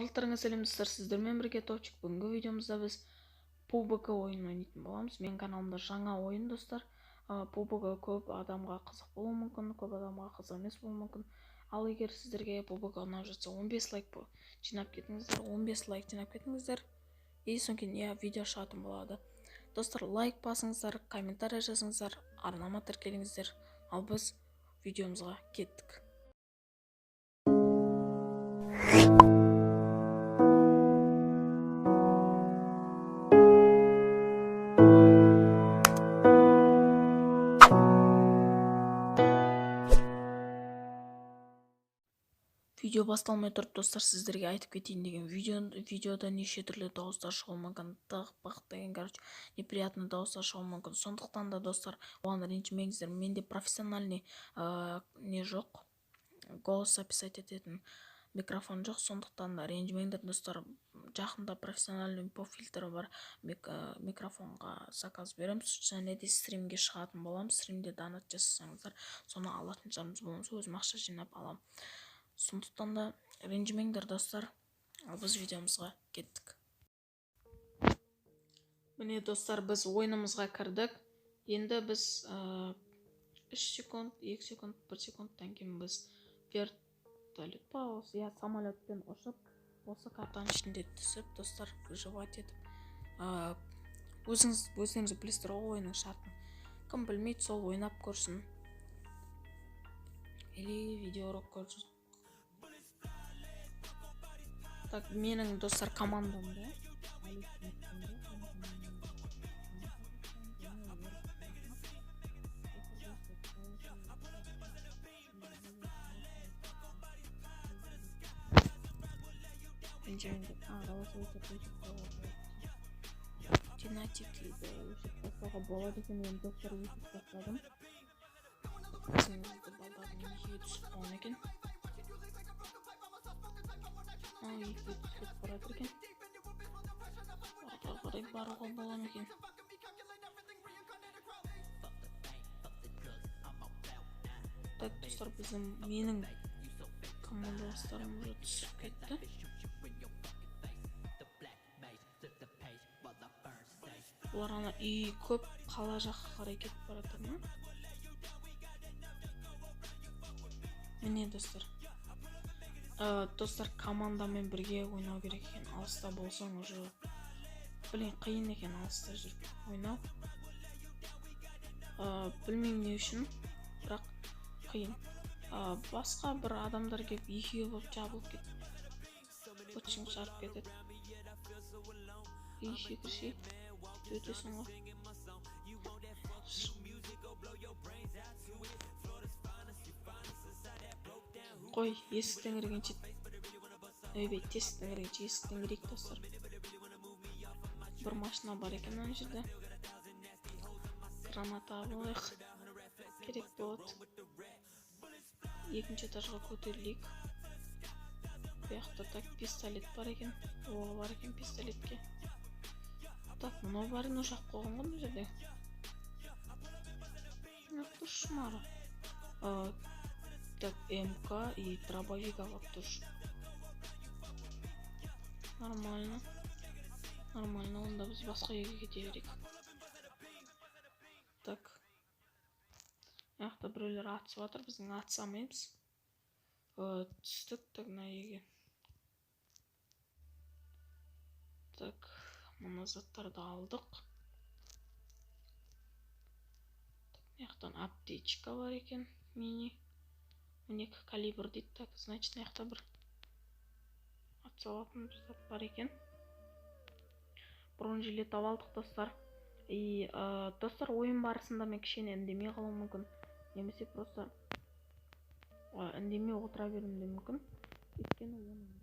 Саламаттарыңызға сәлем достар, сіздермен бірге Топчик. Бүгінгі видеомызда біз PUBG ойынын ойнайтын боламыз. Менің каналымда жаңа ойын достар. PUBG көп адамға қызық болуы мүмкін, көп адамға қызық емес болуы мүмкін. Ал егер сіздерге PUBG ұнап жатса, 15 лайк жинап кетіңіздер, 15 лайк жинап кетіңіздер. И содан кейін видео шығатын болады. Достар, лайк басыңыздар, комментарий жазыңыздар, арнама тіркеліңіздер. Ал біз видеомызға кеттік. Видео басталмай тұрып достар, сіздерге айтып кетейін деген видеода неше түрлі дауыстар шығуы мүмкін, тық деген неприятный дауыстар шығуы мүмкін. Сондықтан да достар, оған ренжімеңіздер. Менде профессиональный не жоқ, голос записать ететін микрофон жоқ, сондықтан да ренжімеңдер достар. Жақында профессиональный поп-фильтрі бар микрофонға заказ береміз, және де стримге шығатын боламыз. Стримде донат жасасаңыздар, соны алатын жарымыз боламыз, өзім ақша жинап алам. Сондықтан да ренжімеңдер достар. Ал біз видеомызға кеттік. Міне достар, біз ойынымызға кірдік. Енді біз 3 секунд, 2 секунд, 1 секундтан кейін біз вертолет па, самолетпен ұшып, осы картаның ішінде түсіп, достар, выживать етіп, өздеріңіз білесіздер ғой ойынның шартын. Кім білмейді, сол ойнап көрсін. Или видеоролик көрсін. Так, менің достар командамда динатикиді өшіп тастауға болады екен. Мен достар өшіп тастадым. Сіңізді балдардың ешіге түсіп қалған екен. Екі түсіп баратыр екен. Қарай баруға болам екен. Так, достар, менің командаластарым уже түсіп кетті. Бұлар ана үй көп қала жаққа қарай кетіп баратыр ма? Міне достар. Достар, командамен бірге ойнау керек екен. Алыста болсаң уже қиын екен алыста жүріп ойнау. Білмеймін не үшін, бірақ қиын. Басқа бір адамдар келіп екеуі болып жабылып кетіп бұтшың шарып кетеді. Секіршей өтесің ғой. Қой, есіктен кіргенше есіктен кірейік достар. Бір машина бар екен ана жерде. Граната алайық, керек болады. Екінші этажға көтерілейік. Бұяқта так пистолет бар екен. Оғы бар екен пистолетке. Так, мынау барын ошақ қойған ғой бұл жерде. Дұрыс шумары. Так, МК и дробовик алып тұр. Нормально. Нормально, онда біз басқа үйге кете берейік. Так. Аяқта біреулер атысып жатыр, біздің атысамаймыз. Түстік, так, на үйге. Так, мұны заттарды алдық. Аяқтан аптечка бар екен, мини. 12 калибр дейді, так, значит, аяқта бір атсалатын бір зат бар екен. Бронежилет алдық достар. И достар, ойын барысында мен кішкене үндемей қалуым мүмкін. Немесе просто үндемей отыра беруім де мүмкін. Өйткені оның бәрі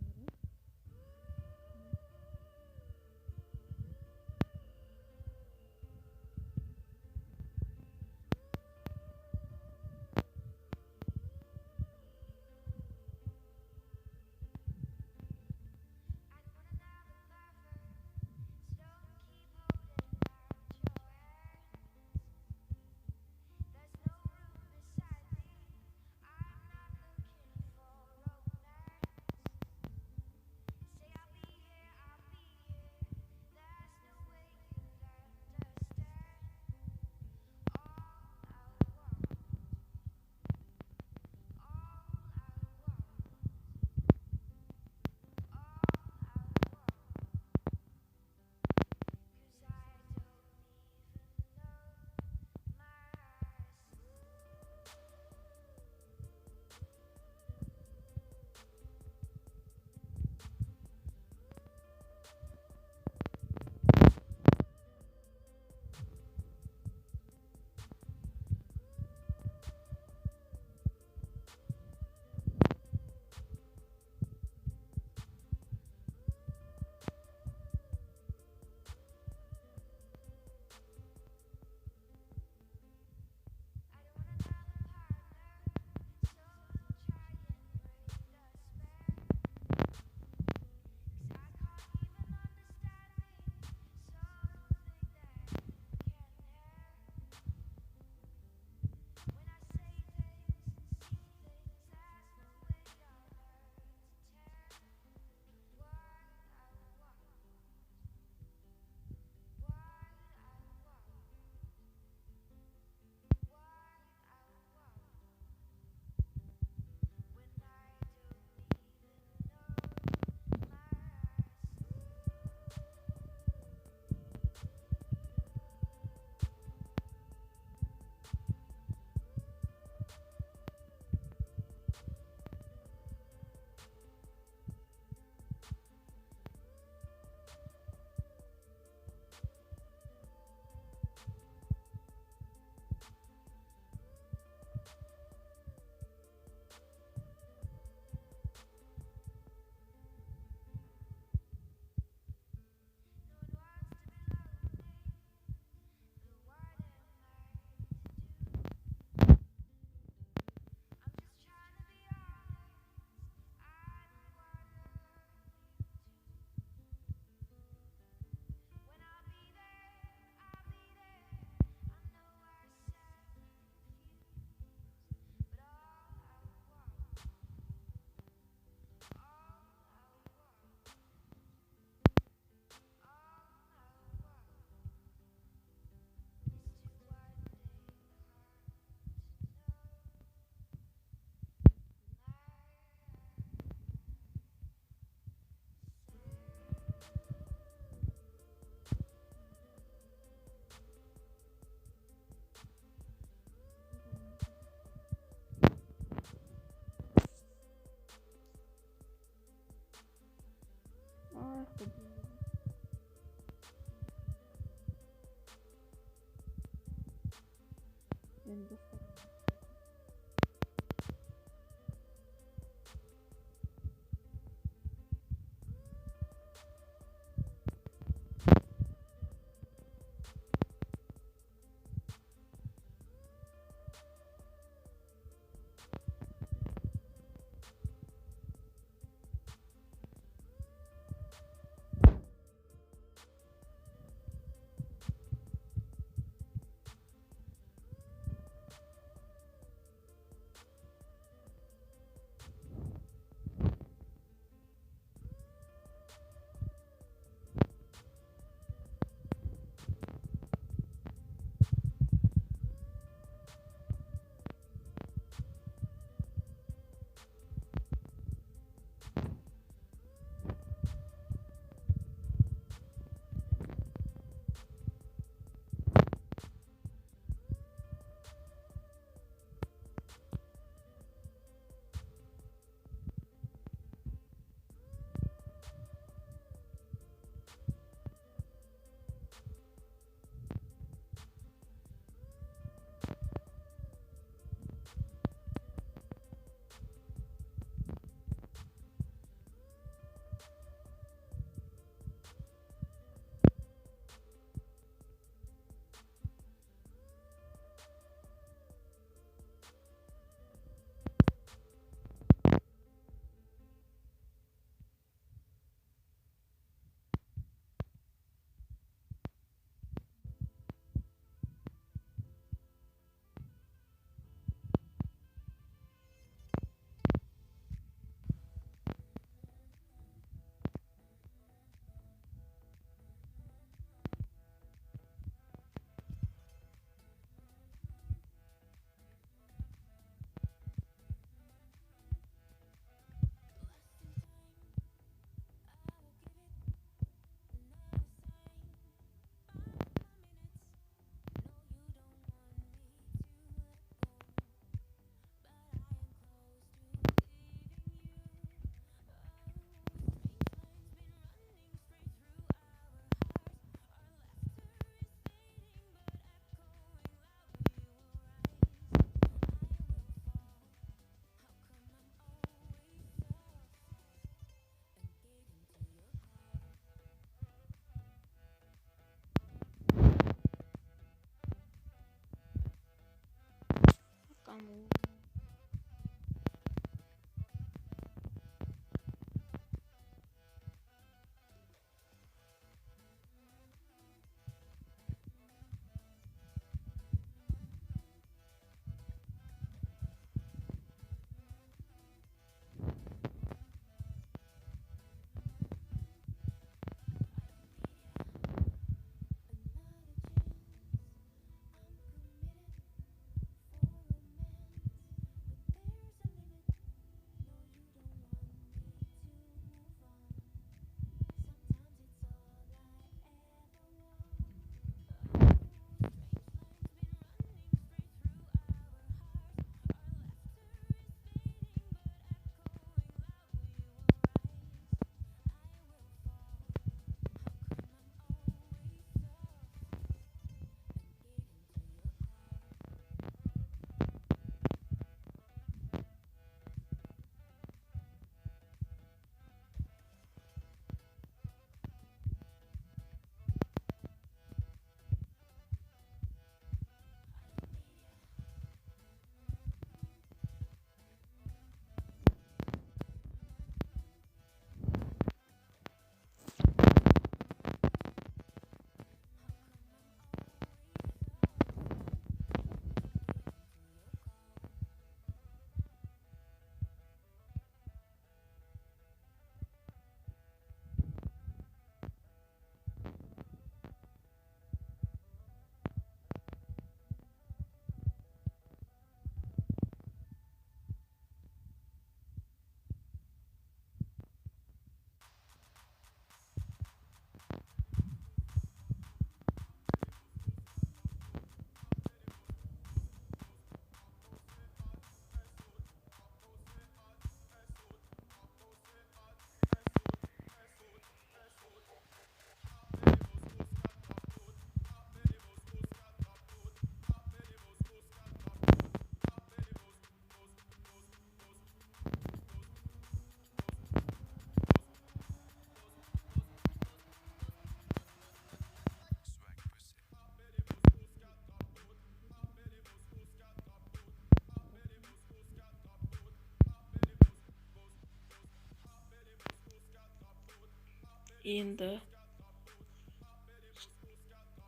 Енді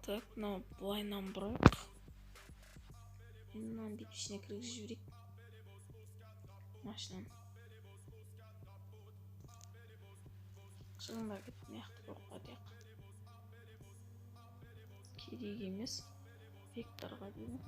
так, мынау былайынан бұрайық. Енді мынаны бүйтіп ішіне кіргізіп жіберейік. Машинаны. Шығыңдар кетіп, мықты көріп қойдық. Керек емес. Векторға деймін.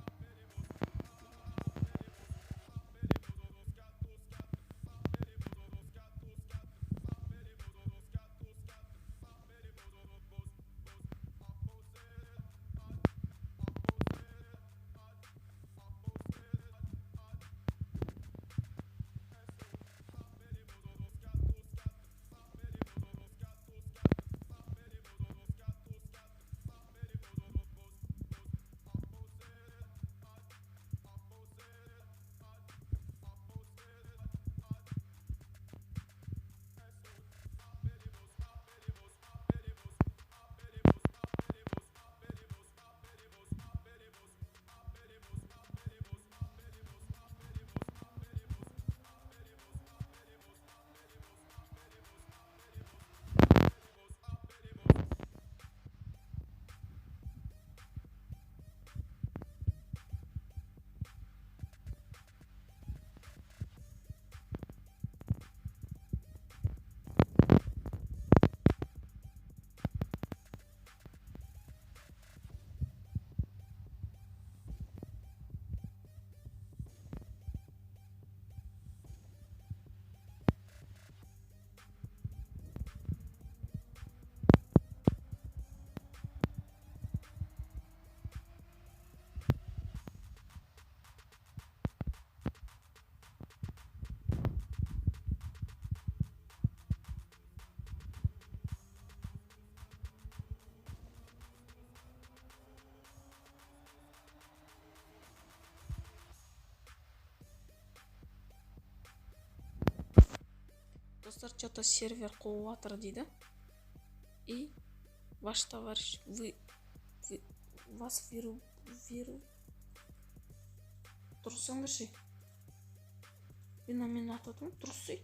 Достар, что-то сервер қуыватыр дейді. И ваш товарищ, вас виру. Тұрсаңдаршы. Мен атадым, тұрсы.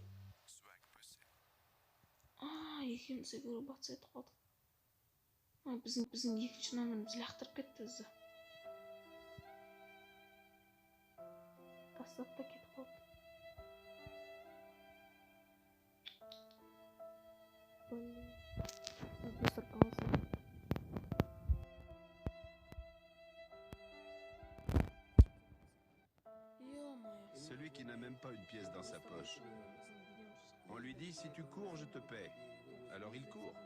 Екеумізді вирубация етіп қалдық. Біздің екінші номеріміз лақтырып кетті өзі. Тастап та кетіп қалды. Celui qui n'a même pas une pièce dans sa poche. On lui dit si tu cours, je te paie. Alors il court.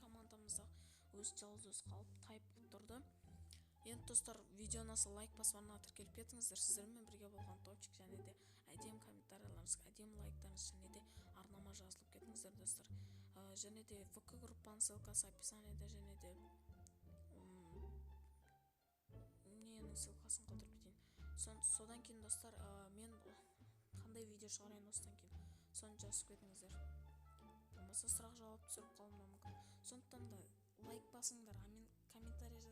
Командамызда өз жалғыз қалып тайып тұрды. Енді достар, видеоңызға лайк басуына тіркеліп кетіңіздер. Сіздермен бірге болған топчик және де әдемі комментарийлеріңіз, әдемі лайктарыңыз және де арнама жазылып кетіңіздер достар. Және де ВК группаның ссылкасы описаниеда және де ненің ссылкасын қалдырып кетейін. Содан кейін достар, мен қандай видео шығарайын осыдан кейін соны жазып кетіңіздер. Болмаса сұрақ жауап түсіріп қалуым мүмкін. Сондықтан да лайк басыңдар, комментарий